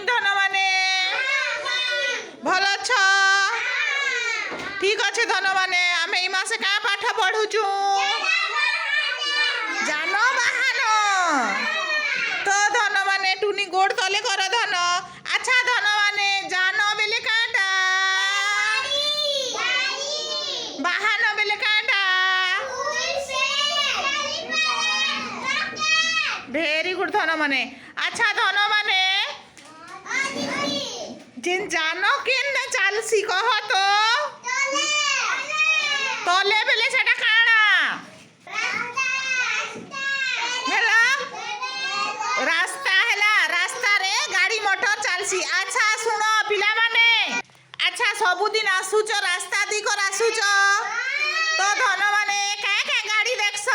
धन माने भल अछ ठीक अच्छे धन माने आम ए मासे क्या पाठ पढ़ुचु जान बाहन तो धन माने टुनी गोड़ तले कर धन अच्छा धन माने जान बेले काटा बाहन बेले काटा भेरी गुड धन माने अच्छा धन माने जिन जानो केन चालसी कह तो तले बेले सेटा काना हेला रास्ता हेला रास्ता रे गाड़ी मोटर चालसी अच्छा सुनो पिला माने अच्छा सबुदिन आसुच रास्ता दी कर आसुच तो धन माने क्या क्या गाड़ी देखस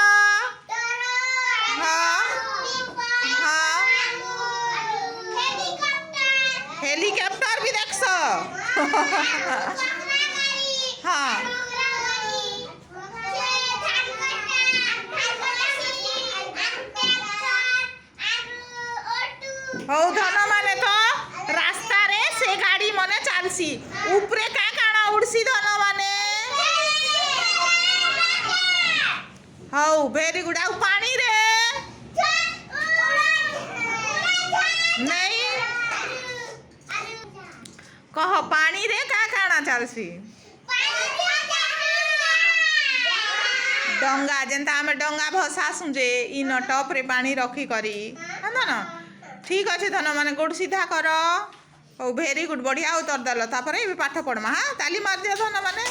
हेलीकॉप्टर भी देखस हाँ हौ धन माने तो रास्ता रे से गाड़ी मने चालसी ऊपरे का काना उड़सी धन माने हौ वेरी गुड आउ पानी रे नहीं कह पानी रे का काना चालसी डंगा जेनता आमे डंगा भसासु जे इन टप रे पानी रखी करी धन ठीक अच्छे धन माने गोड़ सीधा कर ओ भेरी गुड बढ़िया उत्तर देल तापर पाठ पढ़मा हाँ ताली मार दिया धन माने